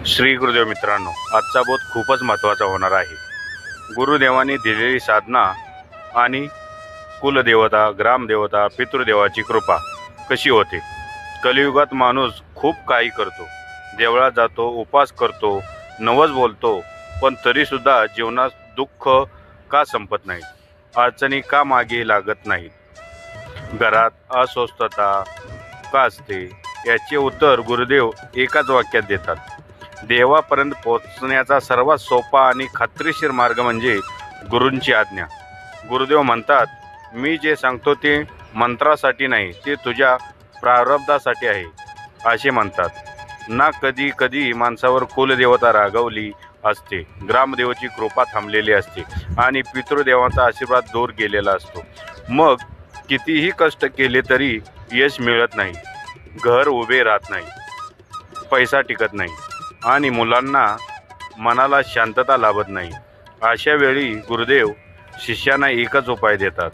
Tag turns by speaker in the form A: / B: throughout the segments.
A: श्री गुरुदेव मित्रांनो, आजचा बोध खूपच महत्त्वाचा होणार आहे. गुरुदेवांनी दिलेली साधना आणि कुलदेवता, ग्रामदेवता, पितृदेवाची कृपा कशी होते. कलियुगात माणूस खूप काही करतो, देवळात जातो, उपवास करतो, नवस बोलतो, पण तरीसुद्धा जीवनात दुःख का संपत नाही, अडचणी का मागे लागत नाहीत, घरात अस्वस्थता का असते, याचे उत्तर गुरुदेव एकाच वाक्यात देतात. देवापर्यंत पोहोचण्याचा सर्वात सोपा आणि खात्रीशीर मार्ग म्हणजे गुरूंची आज्ञा. गुरुदेव म्हणतात, मी जे सांगतो ते मंत्रासाठी नाही, ते तुझ्या प्रारब्धासाठी आहे, असे म्हणतात ना. कधी कधी माणसावर कुलदेवता रागवली असते, ग्रामदेवाची कृपा थांबलेली असते आणि पितृदेवांचा आशीर्वाद दूर गेलेला असतो. मग कितीही कष्ट केले तरी यश मिळत नाही, घर उभे राहत नाही, पैसा टिकत नाही आणि मुलांना मनाला शांतता लाभत नाही. अशा वेळी गुरुदेव शिष्यांना एकच उपाय देतात.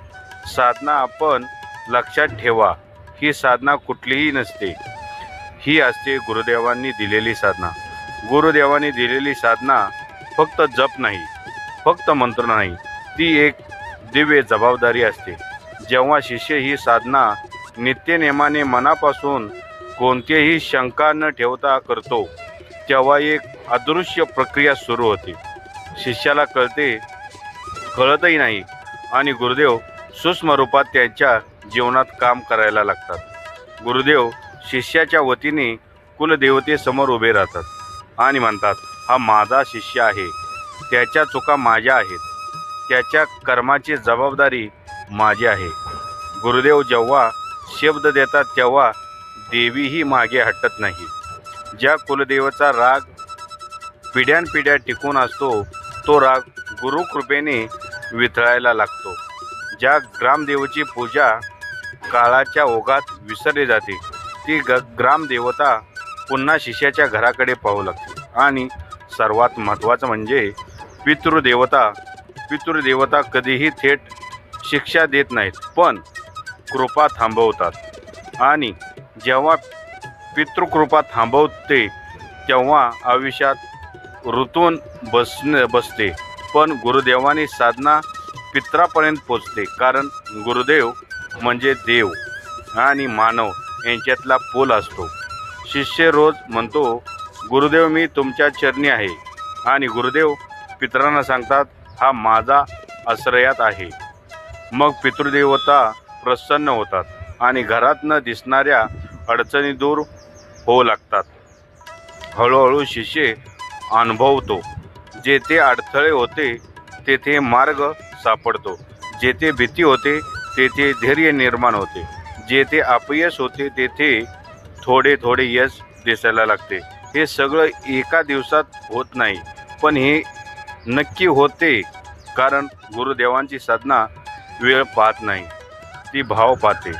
A: साधना आपण लक्षात ठेवा, ही साधना कुठलीही नसते, ही असते गुरुदेवांनी दिलेली साधना. गुरुदेवांनी दिलेली साधना फक्त जप नाही, फक्त मंत्र नाही, ती एक दिव्य जबाबदारी असते. जेव्हा शिष्य ही साधना नित्यनेमाने मनापासून कोणतीही शंका न ठेवता करतो, तेव्हा एक अदृश्य प्रक्रिया सुरू होते. शिष्याला कळतही नाही आणि गुरुदेव सूक्ष्म रूपात त्यांच्या जीवनात काम करायला लागतात. गुरुदेव शिष्याच्या वतीने कुलदेवतेसमोर उभे राहतात आणि म्हणतात, हा माझा शिष्य आहे, त्याच्या चुका माझ्या आहेत, त्याच्या कर्माची जबाबदारी माझी आहे. गुरुदेव जेव्हा शब्द देतात तेव्हा देवीही मागे हटत नाही. ज्या कुलदेवाचा राग पिढ्यानपिढ्या टिकून असतो, तो राग गुरुकृपेने वितळायला लागतो. ज्या ग्रामदेवाची पूजा काळाच्या ओघात विसरली जाते, ती ग्रामदेवता पुन्हा शिष्याच्या घराकडे पाहू लागते. आणि सर्वात महत्त्वाचं म्हणजे पितृदेवता कधीही थेट शिक्षा देत नाहीत, पण कृपा थांबवतात. आणि जेव्हा पितृकृपा थांबवते तेव्हा आयुष्यात ऋतून बसते. पण गुरुदेवांनी साधना पित्रापर्यंत पोचते, कारण गुरुदेव म्हणजे देव आणि मानव यांच्यातला पूल असतो. शिष्य रोज म्हणतो, गुरुदेव मी तुमच्या चरणी आहे, आणि गुरुदेव पितरांना सांगतात, हा माझा आश्रयात आहे. मग पितृदेवता प्रसन्न होतात आणि घरात न दिसणाऱ्या अडचणी दूर होऊ लागतात. हळूहळू शिष्य अनुभवतो, जेथे अडथळे होते तेथे मार्ग सापडतो, जेथे भीती होते तेथे धैर्य निर्माण होते, जेथे अपयश होते तेथे थोडे थोडे यश दिसायला लागते. हे सगळं एका दिवसात होत नाही, पण हे नक्की होते, कारण गुरुदेवांची साधना वेळ पाहत नाही, ती भाव पाहते.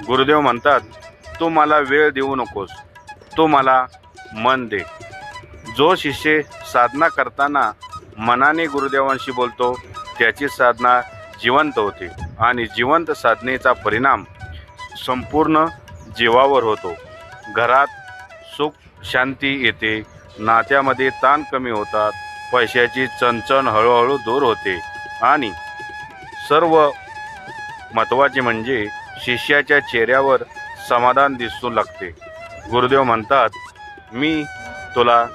A: गुरुदेव म्हणतात, तू मला वेळ देऊ नकोस, तू मला मन दे. जो शिष्य साधना करताना मनाने गुरुदेवांशी बोलतो, त्याची साधना जिवंत होते आणि जिवंत साधनेचा परिणाम संपूर्ण जीवावर होतो. घरात सुख शांती येते, नात्यामध्ये ताण कमी होतात, पैशाची चणचण हळूहळू दूर होते आणि सर्व महत्त्वाचे म्हणजे शिष्याच्या चेहऱ्यावर समाधान दिसू लागते. गुरुदेव म्हणतात, मी तुला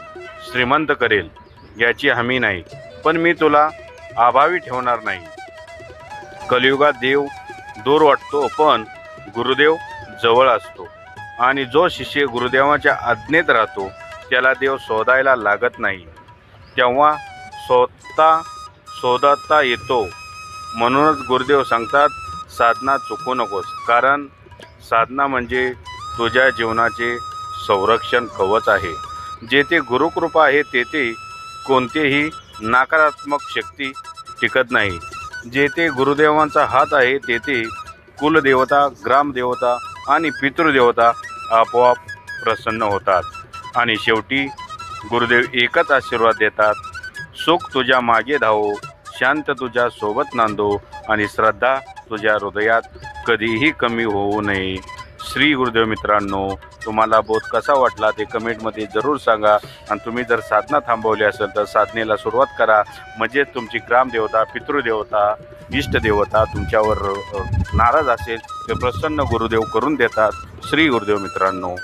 A: श्रीमंत करेल याची हमी नाही, पण मी तुला अभावी ठेवणार नाही. कलियुगात देव दूर वाटतो, पण गुरुदेव जवळ असतो. आणि जो शिष्य गुरुदेवाच्या आज्ञेत राहतो, त्याला देव शोधायला लागत नाही, तेव्हा स्वतः शोधता येतो. म्हणूनच गुरुदेव सांगतात, साधना चुकू नकोस, कारण साधना म्हणजे तुझ्या जीवनाचे संरक्षण कवच आहे. जेथे गुरुकृपा आहे तेथे कोणतीही नकारात्मक शक्ती टिकत नाही. जेथे गुरुदेवांचा हात आहे तेथे कुलदेवता, ग्रामदेवता आणि पितृदेवता आपोआप प्रसन्न होतात. आणि शेवटी गुरुदेव एकच आशीर्वाद देतात, सुख तुझ्या मागे धावो, शांत तुझ्या सोबत नांदो आणि श्रद्धा तुझ्या हृदयात कधीही कमी होऊ नये. श्री गुरुदेव मित्रांनो, तुम्हाला बोध कसा वाटला ते कमेंटमध्ये जरूर सांगा. आणि तुम्ही जर साधना थांबवली असेल तर साधनेला सुरुवात करा. म्हणजे तुमची ग्रामदेवता, पितृदेवता, इष्टदेवता तुमच्यावर नाराज असेल ते प्रसन्न गुरुदेव करून देतात. श्री गुरुदेव मित्रांनो.